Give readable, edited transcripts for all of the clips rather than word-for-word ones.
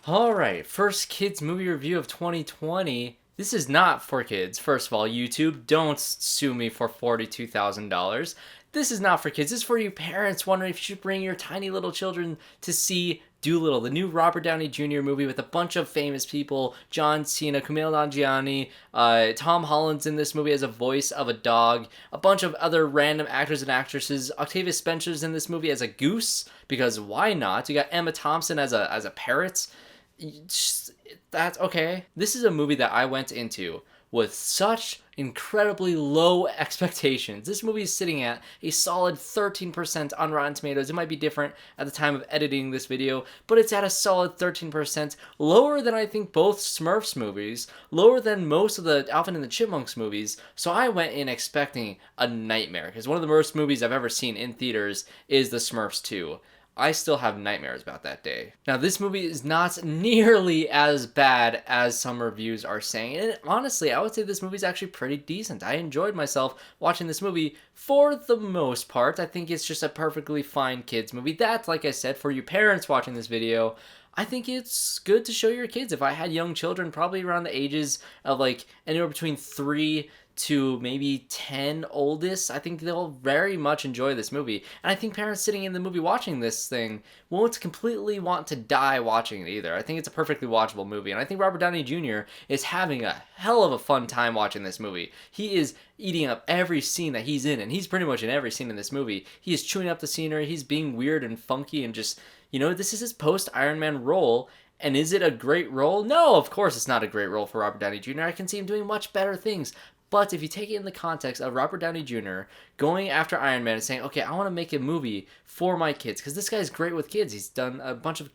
Alright, first kids movie review of 2020. This is not for kids. First of all, YouTube, don't sue me for $42,000. This is not for kids. This is for you parents wondering if you should bring your tiny little children to see Dolittle, the new Robert Downey Jr. movie with a bunch of famous people. John Cena, Kumail Nanjiani, Tom Holland's in this movie as a voice of a dog. A bunch of other random actors and actresses. Octavia Spencer's in this movie as a goose, because why not? You got Emma Thompson as a parrot. That's okay. This is a movie that I went into with such incredibly low expectations. This movie is sitting at a solid 13% on Rotten Tomatoes. It might be different at the time of editing this video, but it's at a solid 13%, lower than I think both Smurfs movies, lower than most of the Alvin and the Chipmunks movies. So I went in expecting a nightmare, because one of the worst movies I've ever seen in theaters is The Smurfs 2. I still have nightmares about that day. Now, this movie is not nearly as bad as some reviews are saying. And honestly, I would say this movie is actually pretty decent. I enjoyed myself watching this movie for the most part. I think it's just a perfectly fine kids movie. That, like I said, for you parents watching this video, I think it's good to show your kids. If I had young children, probably around the ages of like anywhere between 3 to maybe 10 oldest, I think they'll very much enjoy this movie. And I think parents sitting in the movie watching this thing won't completely want to die watching it either. I think it's a perfectly watchable movie. And I think Robert Downey Jr. is having a hell of a fun time watching this movie. He is eating up every scene that he's in, and he's pretty much in every scene in this movie. He is chewing up the scenery, he's being weird and funky, and just, this is his post-Iron Man role. And is it a great role? No, of course it's not a great role for Robert Downey Jr. I can see him doing much better things. But if you take it in the context of Robert Downey Jr. going after Iron Man and saying, okay, I want to make a movie for my kids, because this guy's great with kids. He's done a bunch of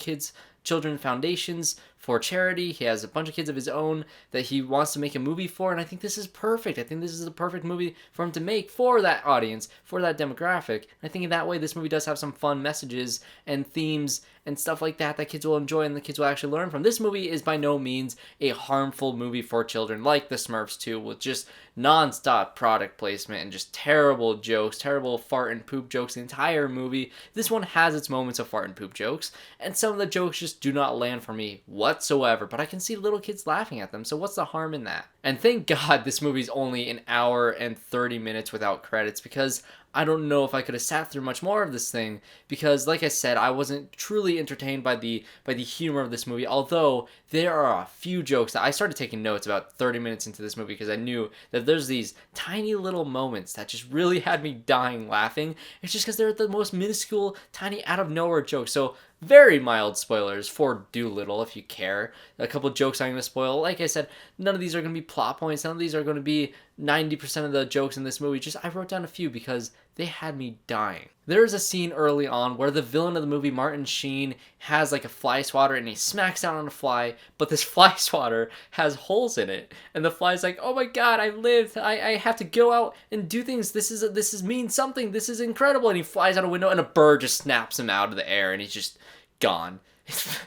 children foundations for charity. He has a bunch of kids of his own that he wants to make a movie for, and I think this is perfect. I think this is the perfect movie for him to make for that audience, for that demographic. And I think in that way, this movie does have some fun messages and themes and stuff like that kids will enjoy and the kids will actually learn from. This movie is by no means a harmful movie for children like The Smurfs 2, with just non-stop product placement and just terrible jokes, terrible fart and poop jokes the entire movie. This one has its moments of fart and poop jokes, and some of the jokes just do not land for me whatsoever, but I can see little kids laughing at them, so what's the harm in that? And thank God this movie's only an hour and 30 minutes without credits, because I don't know if I could have sat through much more of this thing, because like I said, I wasn't truly entertained by the humor of this movie, although there are a few jokes that I started taking notes about 30 minutes into this movie, because I knew that there's these tiny little moments that just really had me dying laughing. It's just because they're the most minuscule, tiny, out of nowhere jokes. So very mild spoilers for Dolittle if you care. A couple jokes I'm going to spoil. Like I said, none of these are going to be plot points. None of these are going to be 90% of the jokes in this movie. Just I wrote down a few because they had me dying. There's a scene early on where the villain of the movie, Martin Sheen, has like a fly swatter and he smacks down on a fly, but this fly swatter has holes in it. And the fly's like, oh my god, I lived. I have to go out and do things. This is means something. This is incredible. And he flies out a window and a bird just snaps him out of the air and he's just gone.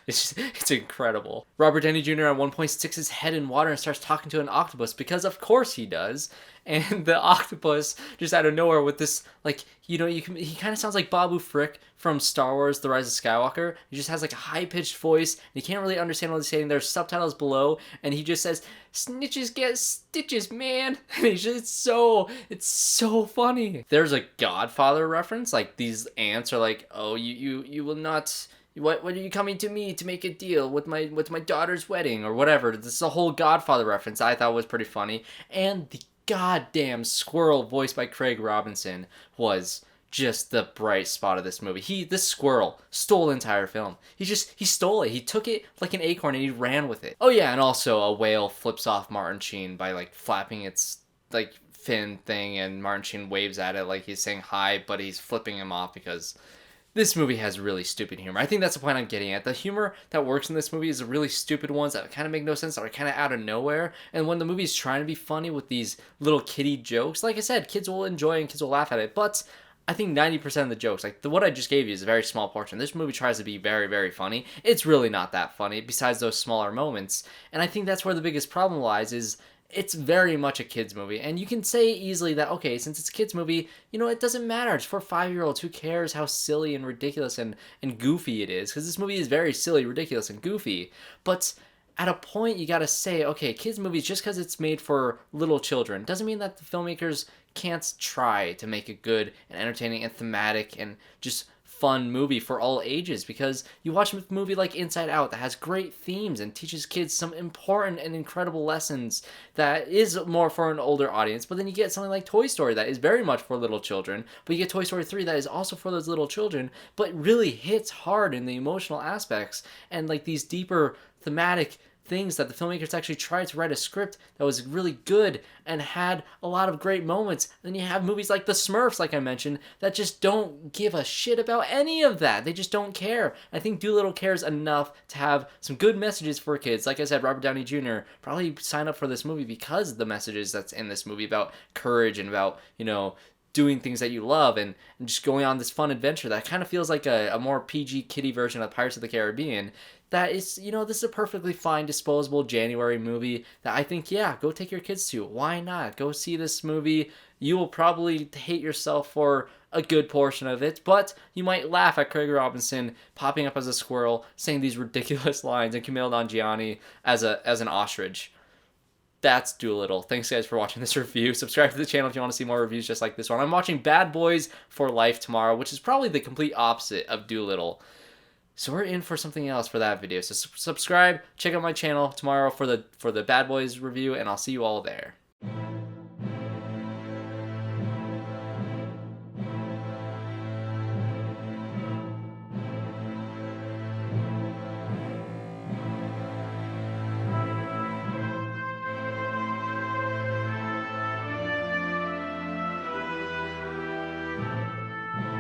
It's incredible. Robert Downey Jr. at one point sticks his head in water and starts talking to an octopus, because of course he does. And the octopus just out of nowhere with this, like, he kind of sounds like Babu Frick from Star Wars The Rise of Skywalker. He just has like a high-pitched voice, and you can't really understand what he's saying. There's subtitles below, and he just says, "Snitches get stitches, man." And it's so funny. There's a Godfather reference, like these ants are like, oh, you will not... What are you coming to me to make a deal with my daughter's wedding or whatever? This is a whole Godfather reference I thought was pretty funny. And the goddamn squirrel voiced by Craig Robinson was just the bright spot of this movie. This squirrel stole the entire film. He stole it. He took it like an acorn and he ran with it. Oh yeah, and also a whale flips off Martin Sheen by like flapping its like fin thing, and Martin Sheen waves at it like he's saying hi, but he's flipping him off because this movie has really stupid humor. I think that's the point I'm getting at. The humor that works in this movie is the really stupid ones that kind of make no sense, that are kind of out of nowhere. And when the movie's trying to be funny with these little kiddie jokes, like I said, kids will enjoy and kids will laugh at it. But I think 90% of the jokes, like what I just gave you, is a very small portion. This movie tries to be very, very funny. It's really not that funny, besides those smaller moments. And I think that's where the biggest problem lies, is it's very much a kids movie, and you can say easily that, okay, since it's a kids movie, you know, it doesn't matter. It's for 5-year-olds. Who cares how silly and ridiculous and goofy it is? Because this movie is very silly, ridiculous, and goofy. But at a point, you gotta say, okay, kids movies, just because it's made for little children doesn't mean that the filmmakers can't try to make a good and entertaining and thematic and just fun movie for all ages. Because you watch a movie like Inside Out that has great themes and teaches kids some important and incredible lessons that is more for an older audience, but then you get something like Toy Story that is very much for little children, but you get Toy Story 3 that is also for those little children, but really hits hard in the emotional aspects and like these deeper thematic things that the filmmakers actually tried to write a script that was really good and had a lot of great moments. And then you have movies like The Smurfs, like I mentioned, that just don't give a shit about any of that. They just don't care. I think Dolittle cares enough to have some good messages for kids. Like I said, Robert Downey Jr. probably signed up for this movie because of the messages that's in this movie about courage and about, you know, doing things that you love and just going on this fun adventure that kind of feels like a more PG kiddie version of Pirates of the Caribbean. That is, you know, this is a perfectly fine, disposable January movie that I think, yeah, go take your kids to. Why not? Go see this movie. You will probably hate yourself for a good portion of it, but you might laugh at Craig Robinson popping up as a squirrel, saying these ridiculous lines, and Kumail Nanjiani as an ostrich. That's Dolittle. Thanks, guys, for watching this review. Subscribe to the channel if you want to see more reviews just like this one. I'm watching Bad Boys for Life tomorrow, which is probably the complete opposite of Dolittle. So we're in for something else for that video. So subscribe, check out my channel tomorrow for the Bad Boys review, and I'll see you all there.